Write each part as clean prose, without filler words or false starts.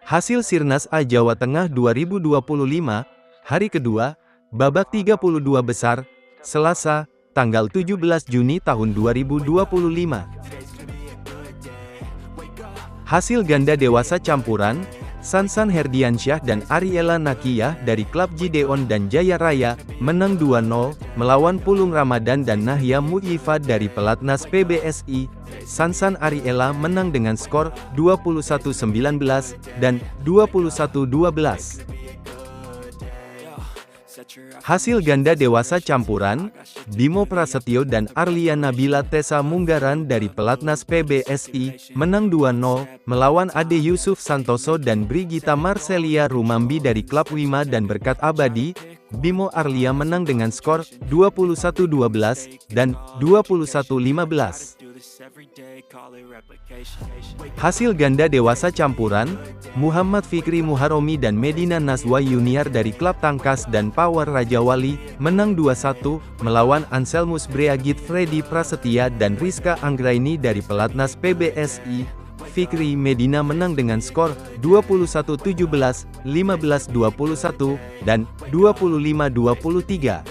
Hasil Sirnas A Jawa Tengah 2025, hari kedua, babak 32 besar, Selasa, tanggal 17 Juni tahun 2025. Hasil ganda dewasa campuran, Sansan Herdiansyah dan Ariela Nakiyah dari klub Gideon dan Jaya Raya, menang 2-0, melawan Pulung Ramadan dan Nahya Mu'yifa dari pelatnas PBSI. Sansan Ariela menang dengan skor 21-19, dan 21-12. Hasil ganda dewasa campuran, Bimo Prasetyo dan Arlia Nabila Tessa Munggaran dari pelatnas PBSI, menang 2-0, melawan Ade Yusuf Santoso dan Brigita Marcelia Rumambi dari klub Wima dan Berkat Abadi. Bimo Arlia menang dengan skor 21-12, dan 21-15. Hasil ganda dewasa campuran, Muhammad Fikri Muharomi dan Medina Nazwa Yuniar dari klub Tangkas dan Power Raja Wali, menang 2-1, melawan Anselmus Breagit Freddy Prasetya dan Rizka Anggraini dari pelatnas PBSI. Fikri Medina menang dengan skor 21-17, 15-21, dan 25-23.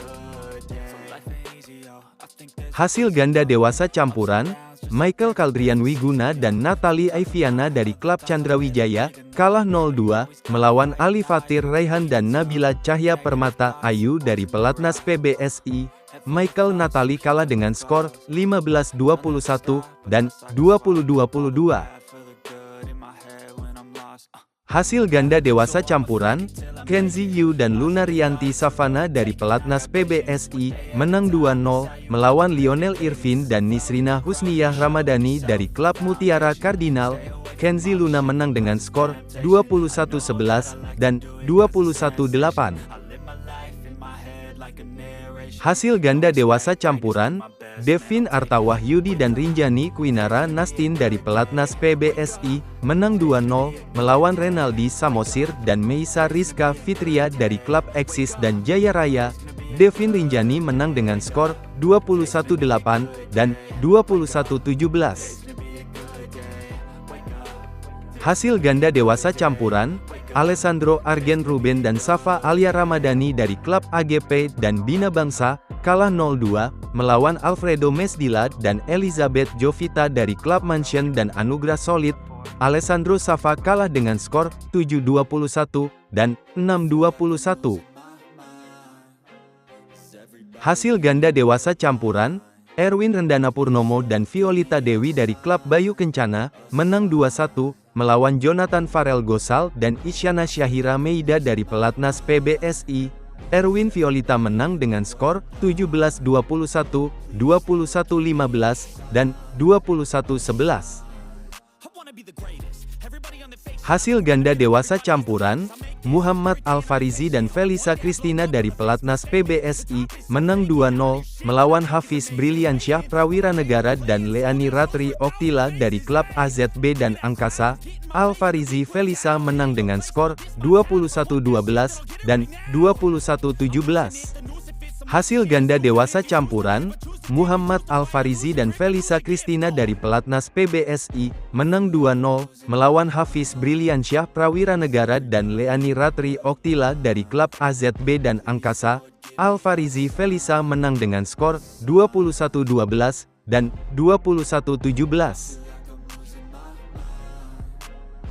Hasil ganda dewasa campuran, Michael Kaldrian Wiguna dan Natali Aiviana dari klub Candrawijaya, kalah 0-2, melawan Ali Fatir Raihan dan Nabila Cahya Permata Ayu dari pelatnas PBSI. Michael Natali kalah dengan skor 15-21, dan 20-22. Hasil ganda dewasa campuran, Kenzi Yu dan Luna Rianti Savana dari pelatnas PBSI, menang 2-0, melawan Lionel Irvin dan Nisrina Husniyah Ramadhani dari klub Mutiara Kardinal. Kenzi Luna menang dengan skor 21-11, dan 21-8. Hasil ganda dewasa campuran, Devin Artawahyudi dan Rinjani Kwinara Nastin dari pelatnas PBSI, menang 2-0, melawan Renaldi Samosir dan Meisa Rizka Fitria dari klub Eksis dan Jaya Raya. Devin Rinjani menang dengan skor 21-8, dan 21-17. Hasil ganda dewasa campuran, Alessandro Argen Ruben dan Safa Alia Ramadhani dari klub AGP dan Bina Bangsa, kalah 0-2, melawan Alfredo Mesdila dan Elizabeth Jovita dari klub Mansion dan Anugrah Solid. Alessandro Safa kalah dengan skor 7-21, dan 6-21. Hasil ganda dewasa campuran, Erwin Rendana Purnomo dan Violita Dewi dari klub Bayu Kencana, menang 2-1, melawan Jonathan Farel Gosal dan Isyana Syahira Meida dari pelatnas PBSI. Erwin Violita menang dengan skor 17-21, 21-15, dan 21-11. Hasil ganda dewasa campuran, Muhammad Al-Farizi dan Felisa Kristina dari pelatnas PBSI, menang 2-0, melawan Hafiz Briliansyah Prawira Negara dan Leani Ratri Oktila dari klub AZB dan Angkasa. Al-Farizi Felisa menang dengan skor 21-12, dan 21-17. Hasil ganda dewasa campuran, Muhammad Al-Farizi dan Felisa Kristina dari pelatnas PBSI, menang 2-0, melawan Hafiz Briliansyah Prawira Negara dan Leani Ratri Oktila dari klub AZB dan Angkasa. Al-Farizi Felisa menang dengan skor 21-12, dan 21-17.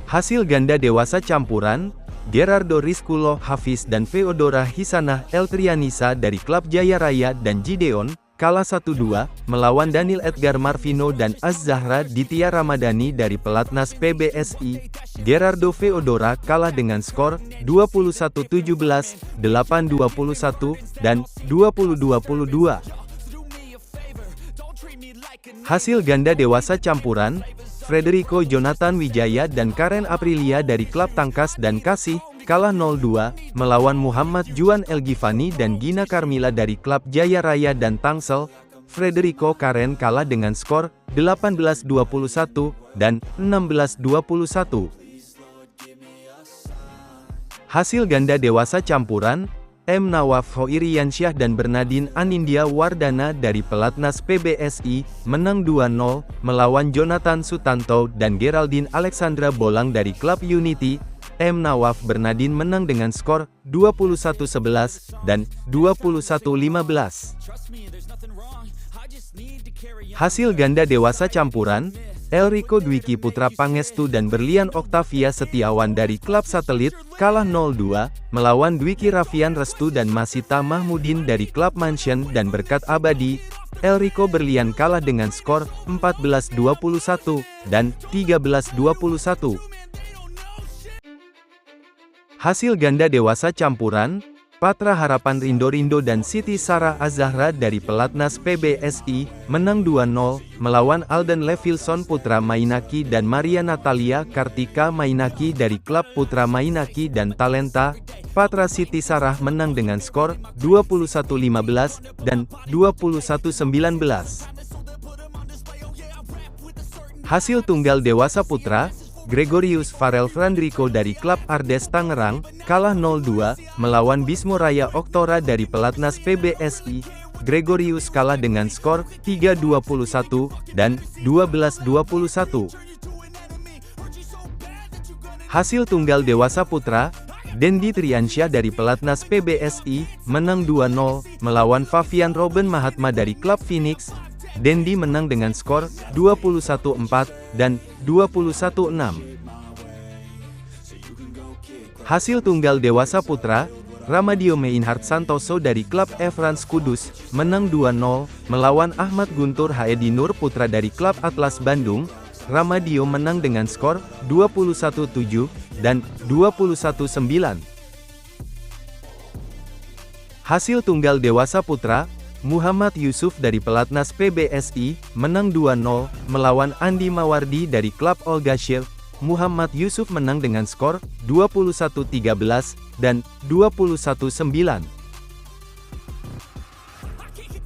Hasil ganda dewasa campuran, Gerardo Rizkulo Hafiz dan Feodora Hisanah Eltrianisa dari klub Jaya Raya dan Gideon, kalah 1-2, melawan Daniel Edgar Marvino dan Az-Zahra Ditya Ramadhani dari pelatnas PBSI. Gerardo Feodora kalah dengan skor 21-17, 8-21, dan 20-22. Hasil ganda dewasa campuran, Frederico Jonathan Wijaya dan Karen Aprilia dari klub Tangkas dan Kasih, kalah 0-2, melawan Muhammad Juan Elgifani dan Gina Carmila dari klub Jaya Raya dan Tangsel. Frederico Karen kalah dengan skor 18-21, dan 16-21. Hasil ganda dewasa campuran, M. Nawaf Hoiriansyah dan Bernardine Anindya Wardana dari Pelatnas PBSI, menang 2-0, melawan Jonathan Sutanto dan Geraldine Alexandra Bolang dari klub Unity. M. Nawaf Bernardine menang dengan skor 21-11 dan 21-15. Hasil ganda dewasa campuran, Elrico Dwiki Putra Pangestu dan Berlian Octavia Setiawan dari klub Satelit, kalah 0-2, melawan Dwiki Raffian Restu dan Masita Mahmudin dari klub Mansion dan Berkat Abadi. Elrico Berlian kalah dengan skor 14-21 dan 13-21. Hasil ganda dewasa campuran, Patra Harapan Rindo dan Siti Sarah Azahra dari Pelatnas PBSI, menang 2-0, melawan Alden Levilson Putra Mainaki dan Maria Natalia Kartika Mainaki dari klub Putra Mainaki dan Talenta. Patra Siti Sarah menang dengan skor 21-15 dan 21-19. Hasil tunggal dewasa putra, Gregorius Farel Frandriko dari klub Ardes Tangerang, kalah 0-2, melawan Bismo Raya Oktora dari Pelatnas PBSI. Gregorius kalah dengan skor 3-21 dan 12-21. Hasil tunggal dewasa putra, Dendi Triansyah dari Pelatnas PBSI, menang 2-0, melawan Favian Robin Mahatma dari klub Phoenix. Dendi menang dengan skor 21-4 dan 21-6. Hasil tunggal dewasa putra, Ramadio Meinhard Santoso dari klub Everans Kudus, menang 2-0, melawan Ahmad Guntur Haedi Nur Putra dari klub Atlas Bandung. Ramadio menang dengan skor 21-7 dan 21-9. Hasil tunggal dewasa putra, Muhammad Yusuf dari Pelatnas PBSI, menang 2-0, melawan Andi Mawardi dari klub Olgashev. Muhammad Yusuf menang dengan skor 21-13 dan 21-9.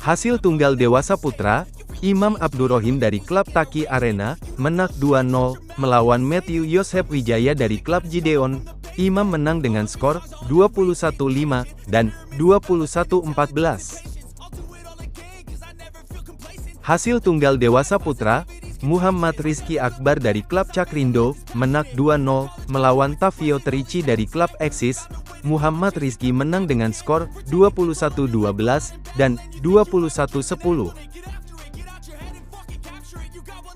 Hasil tunggal dewasa putra, Imam Abdurrohim dari klub Taki Arena, menang 2-0, melawan Matthew Yosep Wijaya dari klub Gideon. Imam menang dengan skor 21-5 dan 21-14. Hasil tunggal dewasa putra, Muhammad Rizky Akbar dari klub Cakrindo, menang 2-0, melawan Tavio Terici dari klub Exis. Muhammad Rizky menang dengan skor 21-12 dan 21-10.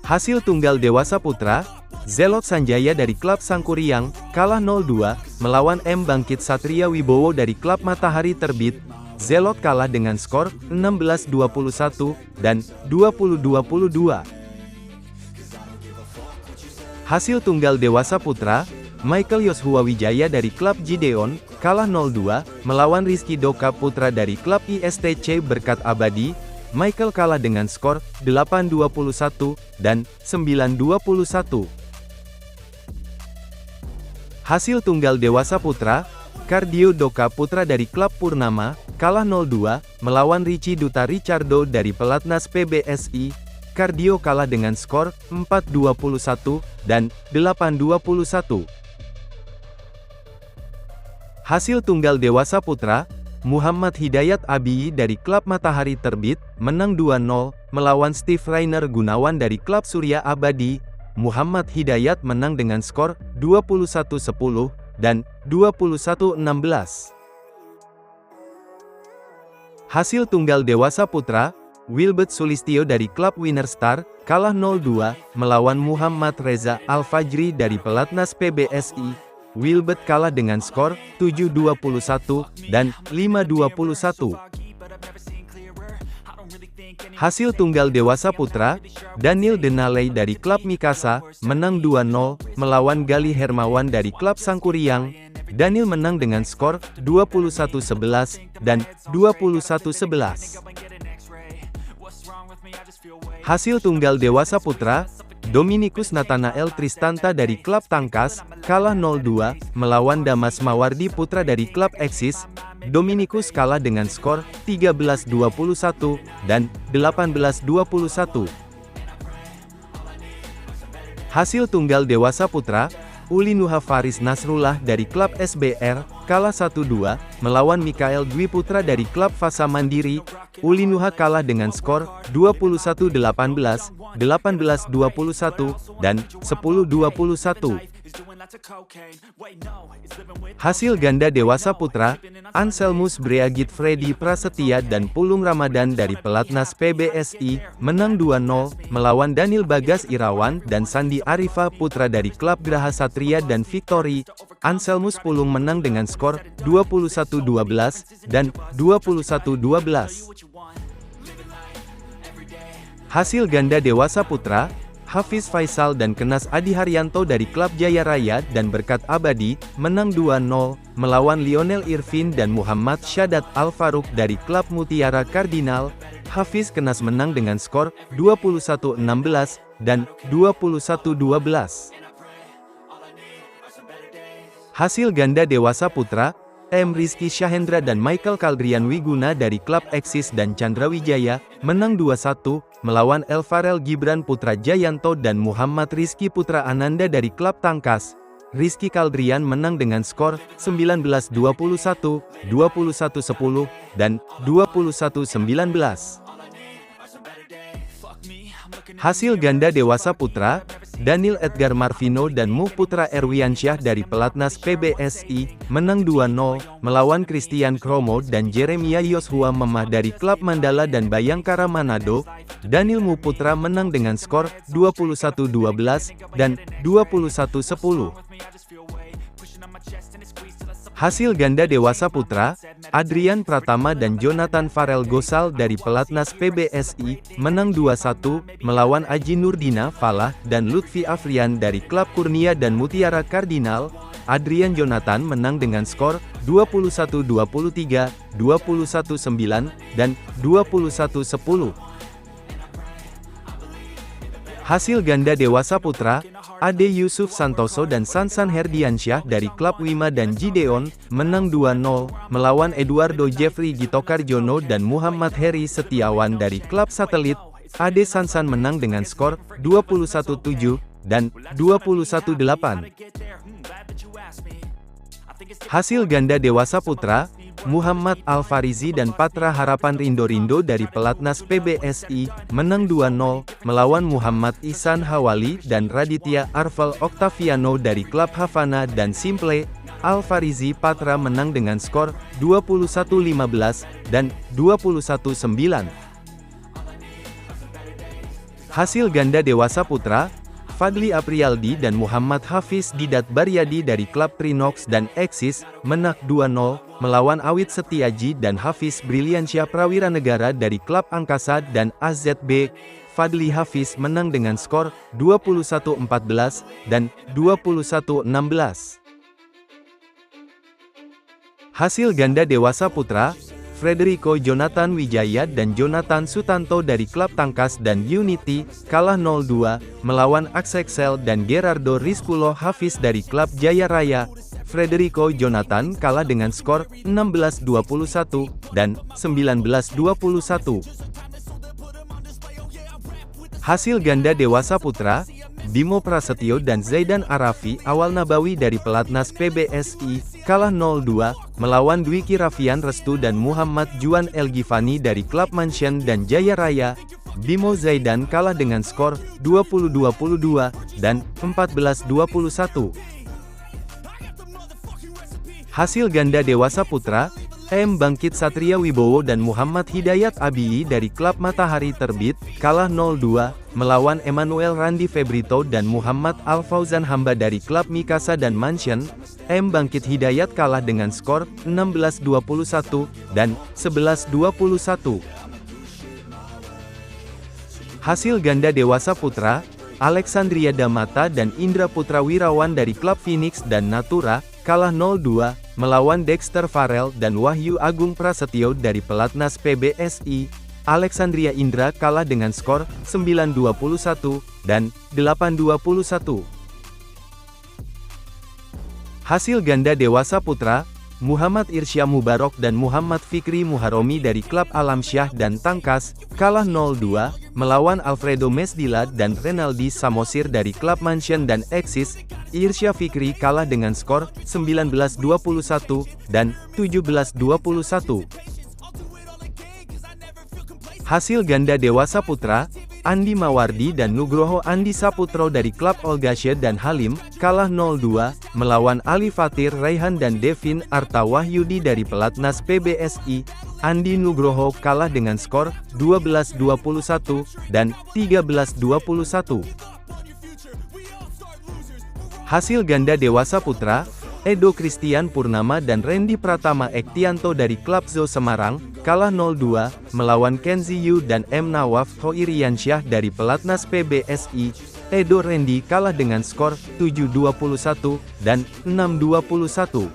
Hasil tunggal dewasa putra, Zelot Sanjaya dari klub Sangkuriang, kalah 0-2, melawan M. Bangkit Satria Wibowo dari klub Matahari Terbit. Zelot kalah dengan skor 16-21 dan 20-22. Hasil tunggal dewasa putra, Michael Yoshua Wijaya dari klub Gideon, kalah 0-2, melawan Rizky Doka Putra dari klub ISTC Berkat Abadi. Michael kalah dengan skor 8-21 dan 9-21. Hasil tunggal dewasa putra, Kardio Doka Putra dari klub Purnama, kalah 0-2, melawan Richie Duta Richardo dari Pelatnas PBSI. Kardio kalah dengan skor 4-21 dan 8-21. Hasil tunggal dewasa putra, Muhammad Hidayat Abiy dari klub Matahari Terbit, menang 2-0, melawan Steve Rainer Gunawan dari klub Surya Abadi. Muhammad Hidayat menang dengan skor 21-10 dan 21-16. Hasil tunggal dewasa putra, Wilbert Sulistyo dari klub Winner Star, kalah 0-2, melawan Muhammad Reza Al-Fajri dari Pelatnas PBSI. Wilbert kalah dengan skor 7-21 dan 5-21. Hasil tunggal dewasa putra, Daniel Denalei dari klub Mikasa, menang 2-0, melawan Gali Hermawan dari klub Sangkuriang. Daniel menang dengan skor 21-11 dan 21-11. Hasil tunggal dewasa putra, Dominikus Nathanael Tristanta dari klub Tangkas, kalah 0-2, melawan Damas Mawardi Putra dari klub Exis. Dominikus kalah dengan skor 13-21 dan 18-21. Hasil tunggal dewasa putra, Ulinuha Faris Nasrullah dari klub SBR, kalah 1-2, melawan Mikael Dwi Putra dari klub Fasa Mandiri. Ulinuha kalah dengan skor 21-18, 18-21, dan 10-21. Hasil ganda dewasa putra, Anselmus Breagit Freddy Prasetya dan Pulung Ramadan dari pelatnas PBSI, menang 2-0, melawan Daniel Bagas Irawan dan Sandi Arifa Putra dari klub Graha Satria dan Victory. Anselmus Pulung menang dengan skor 21-12, dan 21-12. Hasil ganda dewasa putra, Hafiz Faisal dan Kenas Adi Haryanto dari klub Jaya Raya dan Berkat Abadi, menang 2-0, melawan Lionel Irvin dan Muhammad Syadat Al-Faruq dari klub Mutiara Kardinal. Hafiz Kenas menang dengan skor 21-16, dan 21-12. Hasil ganda dewasa putra, M. Rizky Syahendra dan Michael Kaldrian Wiguna dari klub Eksis dan Chandra Wijaya, menang 2-1, melawan Elfarel Gibran Putra Jayanto dan Muhammad Rizky Putra Ananda dari klub Tangkas. Rizky Kaldrian menang dengan skor 19-21, 21-10, dan 21-19. Hasil ganda dewasa putra, Daniel Edgar Marvino dan Muh Putra Erwiansyah dari pelatnas PBSI, menang 2-0, melawan Christian Kromo dan Jeremia Yoshua Memah dari klub Mandala dan Bayangkara Manado. Daniel Muh Putra menang dengan skor 21-12, dan 21-10. Hasil ganda dewasa putra, Adrian Pratama dan Jonathan Farel Gosal dari pelatnas PBSI, menang 2-1, melawan Aji Nurdina Falah dan Lutfi Afrian dari klub Kurnia dan Mutiara Kardinal. Adrian Jonathan menang dengan skor 21-23, 21-9, dan 21-10. Hasil ganda dewasa putra, Ade Yusuf Santoso dan Sansan Herdiansyah dari klub Wima dan Gideon, menang 2-0, melawan Eduardo Jeffrey Gitokarjono dan Muhammad Heri Setiawan dari klub Satelit. Ade Sansan menang dengan skor 21-7, dan 21-8. Hasil ganda dewasa putra, Muhammad Al-Farizi dan Patra Harapan Rindo dari pelatnas PBSI, menang 2-0, melawan Muhammad Ihsan Hawali dan Raditya Arvel Octaviano dari klub Havana dan Simple. Al-Farizi Patra menang dengan skor 21-15, dan 21-9. Hasil ganda dewasa putra, Fadli Apriyaldi dan Muhammad Hafiz Didat Baryadi dari klub Trinox dan Eksis, menang 2-0, melawan Awit Setiaji dan Hafiz Briliansyah Prawira Negara dari klub Angkasa dan AZB. Fadli Hafiz menang dengan skor 21-14, dan 21-16. Hasil ganda dewasa putra, Frederico Jonathan Wijaya dan Jonathan Sutanto dari klub Tangkas dan Unity, kalah 0-2, melawan Axexel dan Gerardo Rizpulo Hafiz dari klub Jaya Raya. Frederico Jonathan kalah dengan skor 16-21, dan 19-21. Hasil ganda dewasa putra, Bimo Prasetyo dan Zaidan Arafi Awal Nabawi dari pelatnas PBSI, kalah 0-2, melawan Dwiki Raffian Restu dan Muhammad Juan El Gifani dari klub Mansion dan Jaya Raya. Bimo Zaidan kalah dengan skor 20-22, dan 14-21. Hasil ganda dewasa putra, M. Bangkit Satria Wibowo dan Muhammad Hidayat Abiyi dari klub Matahari Terbit, kalah 0-2, melawan Emmanuel Randi Febrito dan Muhammad Al-Fauzan Hamba dari klub Mikasa dan Mansion. M. Bangkit Hidayat kalah dengan skor 16-21, dan 11-21. Hasil ganda dewasa putra, Alexandria Damata dan Indra Putra Wirawan dari klub Phoenix dan Natura, kalah 0-2, melawan Dexter Farel dan Wahyu Agung Prasetyo dari pelatnas PBSI. Alexandria Indra kalah dengan skor 9-21, dan 8-21. Hasil ganda dewasa putra, Muhammad Irsya Mubarok dan Muhammad Fikri Muharomi dari klub Alamsyah dan Tangkas, kalah 0-2, melawan Alfredo Mesdila dan Renaldi Samosir dari klub Mansion dan Eksis. Irsya Fikri kalah dengan skor 19-21 dan 17-21. Hasil ganda dewasa putra, Andi Mawardi dan Nugroho Andi Saputro dari klub Olgasye dan Halim, kalah 0-2, melawan Ali Fatir Raihan dan Devin Arta Wahyudi dari pelatnas PBSI. Andi Nugroho kalah dengan skor 12-21 dan 13-21. Hasil ganda dewasa putra, Edo Christian Purnama dan Randy Pratama Ektianto dari klub Zo Semarang, kalah 0-2, melawan Kenzi Yu dan M. Nawaf Hoiriansyah dari pelatnas PBSI. Edo Randy kalah dengan skor 7-21 dan 6-21.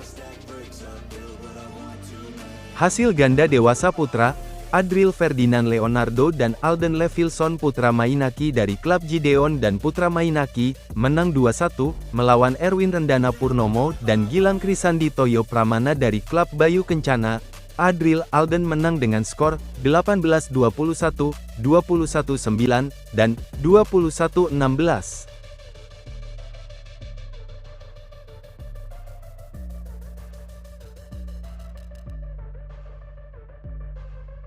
Hasil ganda dewasa putra, Adril Ferdinand Leonardo dan Alden Levilson Putra Mainaki dari klub Gideon dan Putra Mainaki, menang 2-1, melawan Erwin Rendana Purnomo dan Gilang Krisandi Toyo Pramana dari klub Bayu Kencana. Adril Alden menang dengan skor 18-21, 21-9, dan 21-16.